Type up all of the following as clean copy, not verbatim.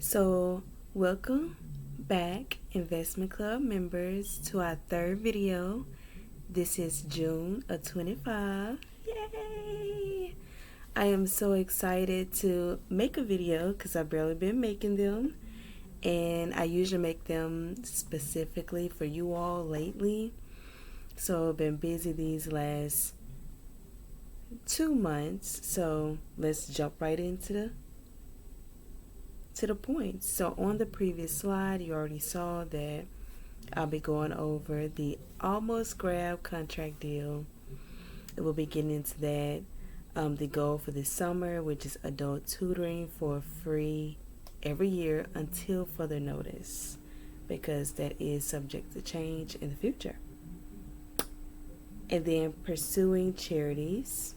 So, welcome back, Investment Club members, to our third video. This is June of 25. Yay! I am so excited to make a video because I've barely been making them, and I usually make them specifically for you all lately. So, I've been busy these last 2 months. So, let's jump right into the points. So on the previous slide, you already saw that I'll be going over the almost grab contract deal. We'll be getting into that. The goal for this summer, which is adult tutoring for free every year until further notice, because that is subject to change in the future. And then pursuing charities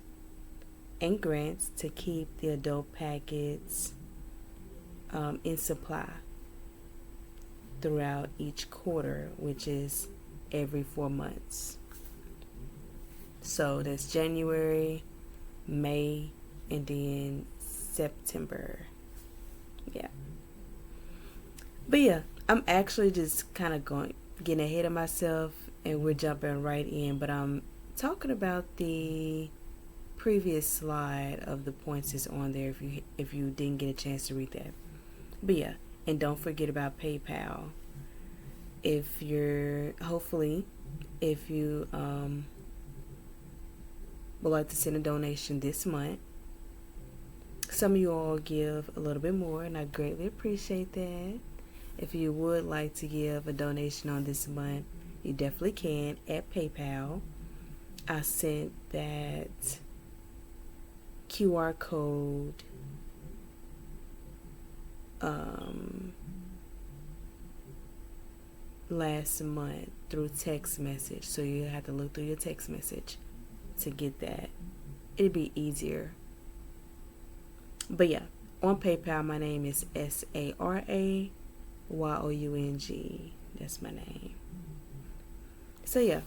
and grants to keep the adult packets in supply throughout each quarter, which is every 4 months. So that's January, May, and then September. Yeah. But yeah, I'm actually just kind of getting ahead of myself, and we're jumping right in. But I'm talking about the previous slide of the points that's on there if you didn't get a chance to read that. But yeah, and don't forget about PayPal. If you would like to send a donation this month, some of you all give a little bit more, and I greatly appreciate that. If you would like to give a donation on this month, you definitely can at PayPal. I sent that QR code last month through text message, so you have to look through your text message to get that. It'd be easier. But yeah, on PayPal, my name is SARAYOUNG. That's my name. So yeah,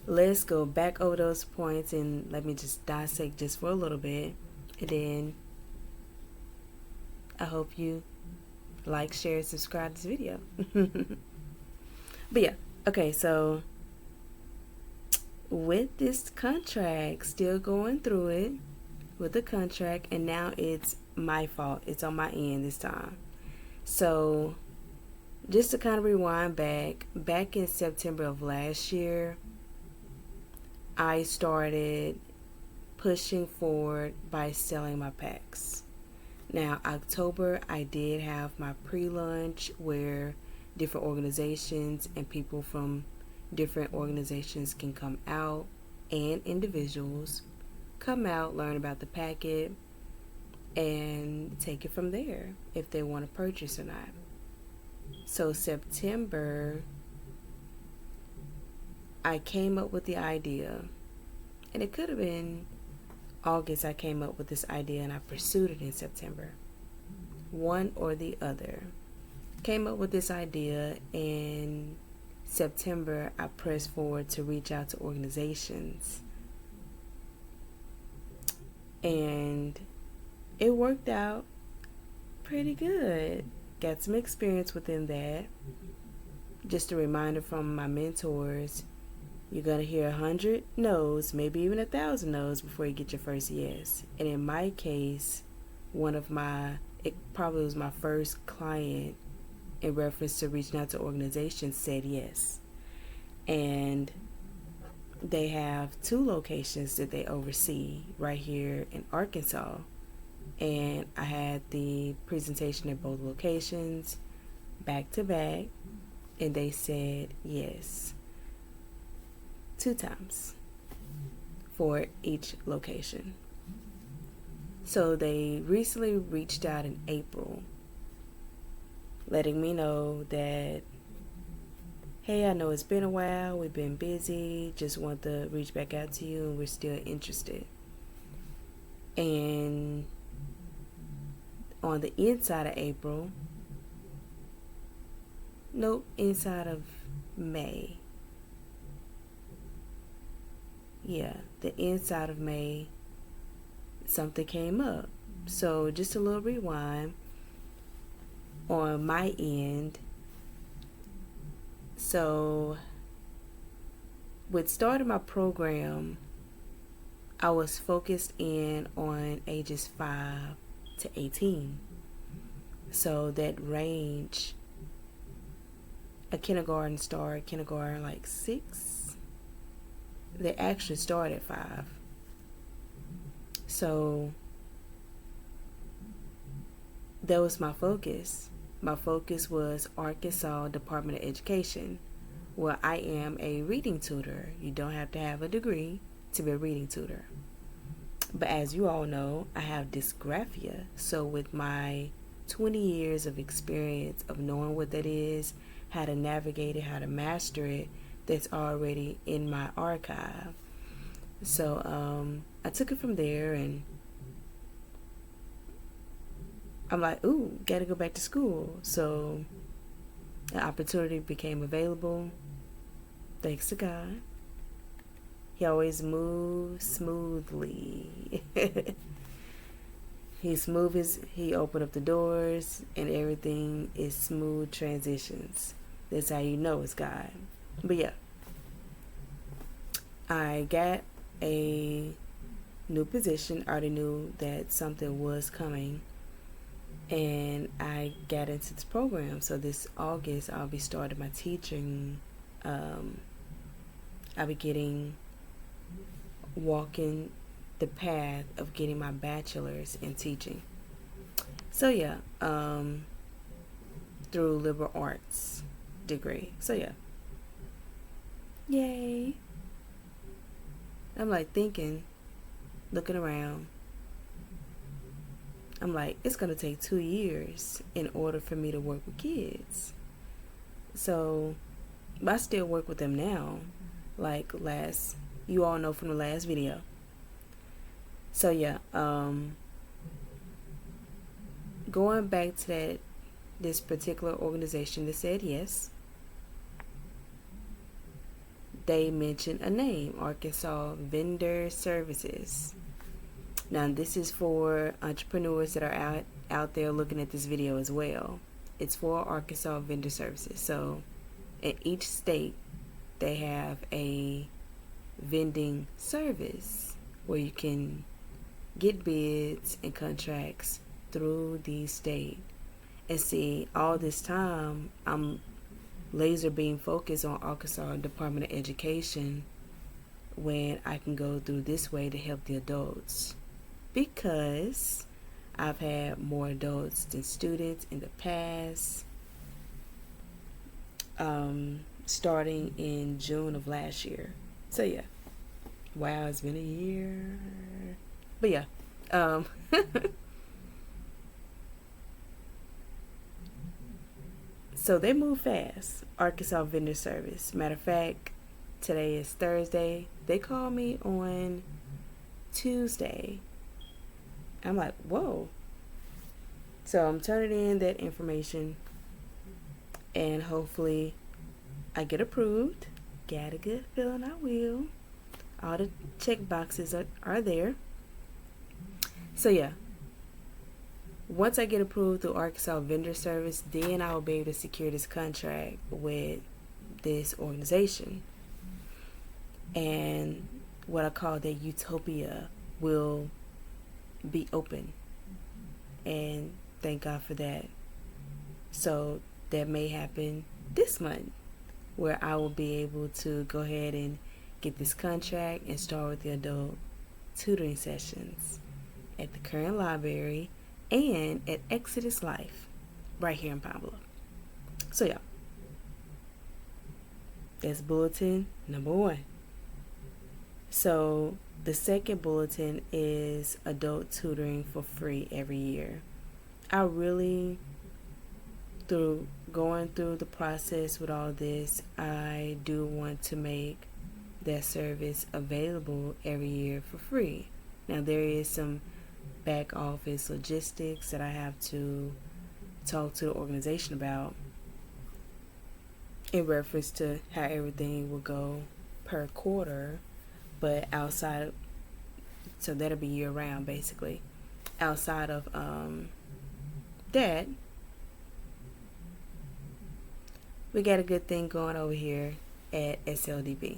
let's go back over those points and let me just dissect just for a little bit, and then I hope you like, share, subscribe to this video. But yeah, okay, so with this contract, still going through it with the contract, and now it's my fault. It's on my end this time. So just to kind of rewind back in September of last year, I started pushing forward by selling my packs. Now, October, I did have my pre-launch where different organizations and people from different organizations can come out, and individuals come out, learn about the packet, and take it from there if they want to purchase or not. So September, I came up with the idea, and it could have been August I came up with this idea, and I pursued it in September. One or the other. Came up with this idea in September. I pressed forward to reach out to organizations, and it worked out pretty good. Got some experience within that. Just a reminder from my mentors, you're going to hear 100 no's, maybe even 1,000 no's before you get your first yes. And in my case, it probably was my first client in reference to reaching out to organizations said yes. And they have 2 locations that they oversee right here in Arkansas. And I had the presentation at both locations back to back, and they said yes 2 times for each location. So they recently reached out in April, letting me know that, hey, I know it's been a while, we've been busy, just want to reach back out to you, and we're still interested. And on the inside of April, inside of May, the inside of May, something came up. So just a little rewind. on my end. So with starting my program, I was focused in on ages 5 to 18. So that range, a kindergarten like 6. They actually start at 5. So that was my focus. My focus was Arkansas Department of Education. Well, I am a reading tutor. You don't have to have a degree to be a reading tutor. But as you all know, I have dysgraphia. So with my 20 years of experience of knowing what that is, how to navigate it, how to master it, that's already in my archive. So I took it from there, and I'm like, ooh, gotta go back to school. So an opportunity became available. Thanks to God. He always moves smoothly. He opened up the doors, and everything is smooth transitions. That's how you know it's God. But yeah, I got a new position. I already knew that something was coming, and I got into this program. So this August, I'll be starting my teaching. I'll be walking the path of getting my bachelor's in teaching. So yeah, through liberal arts degree. So yeah, yay. I'm like looking around. I'm like, it's gonna take 2 years in order for me to work with kids. So I still work with them now, like you all know from the last video. So yeah, going back to this particular organization that said yes, they mentioned a name, Arkansas Vendor Services. Now this is for entrepreneurs that are out there looking at this video as well. It's for Arkansas Vendor Services. So in each state, they have a vending service where you can get bids and contracts through the state. And see, all this time, I'm laser beam focused on Arkansas Department of Education when I can go through this way to help the adults, because I've had more adults than students in the past, starting in June of last year. So yeah, wow, it's been a year. But yeah, so they move fast. Arkansas Vendor Service. Matter of fact, today is Thursday. They called me on Tuesday. I'm like, whoa. So I'm turning in that information, and hopefully I get approved. Got a good feeling I will. All the check boxes are there. So yeah, once I get approved through Arkansas Vendor Service, then I will be able to secure this contract with this organization. And what I call the utopia will be open. And thank God for that. So that may happen this month, where I will be able to go ahead and get this contract and start with the adult tutoring sessions at the current library and at Exodus Life right here in Pablo. So yeah, that's bulletin number 1. So the second bulletin is adult tutoring for free every year. I really, through going through the process with all this, I do want to make that service available every year for free. Now there is some back office logistics that I have to talk to the organization about in reference to how everything will go per quarter, but outside, so that'll be year round basically. Outside of that, we got a good thing going over here at SLDP.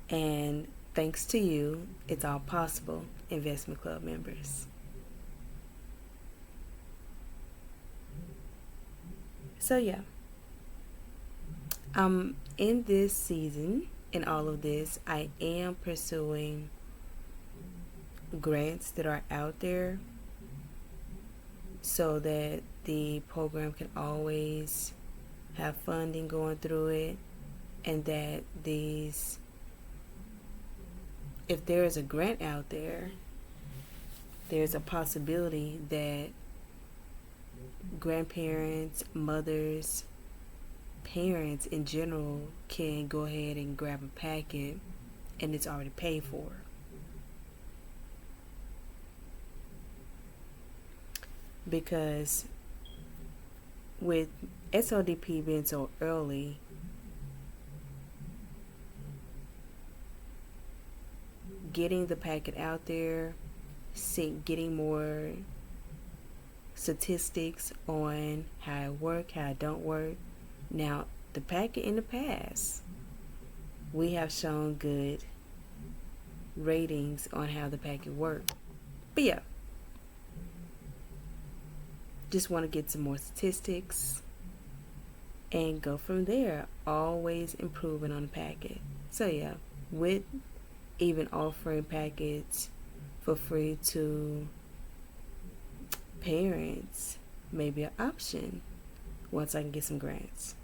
And thanks to you, it's all possible, Investment Club members. So yeah, in this season, in all of this, I am pursuing grants that are out there so that the program can always have funding going through it, and that if there is a grant out there, there's a possibility that grandparents, mothers, parents in general can go ahead and grab a packet and it's already paid for. Because with SLDP being so early, getting the packet out there, getting more statistics on how it works, how it don't work. Now, the packet in the past, we have shown good ratings on how the packet worked. But yeah, just want to get some more statistics and go from there. Always improving on the packet. So yeah, with even offering packets for free to parents may be an option once I can get some grants.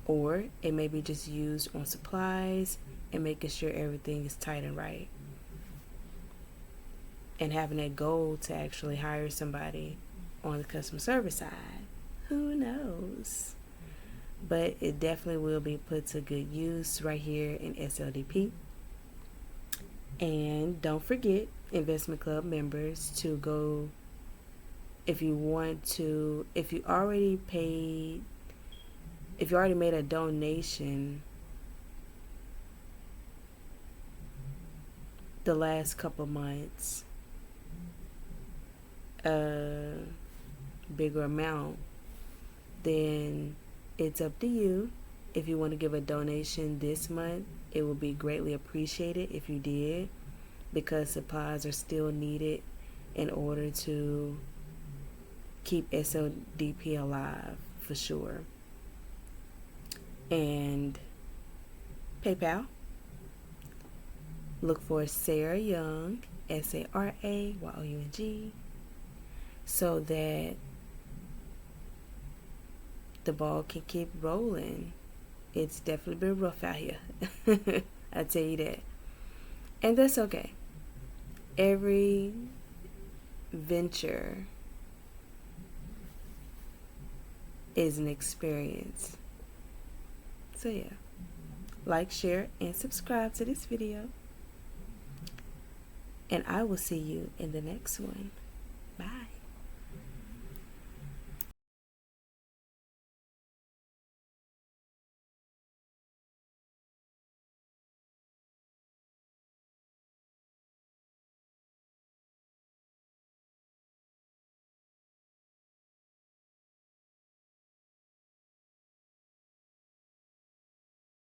Or it may be just used on supplies and making sure everything is tight and right. And having that goal to actually hire somebody on the customer service side. Who knows? But it definitely will be put to good use right here in SLDP. And don't forget, Investment Club members, to go, if you already made a donation the last couple months, a bigger amount, then it's up to you. If you want to give a donation this month, it will be greatly appreciated if you did, because supplies are still needed in order to keep SLDP alive for sure. And PayPal, look for Sarah Young, SARAYOUNG, so that the ball can keep rolling. It's definitely been rough out here. I tell you that. And that's okay. Every venture is an experience. So yeah, like, share, and subscribe to this video. And I will see you in the next one. Bye.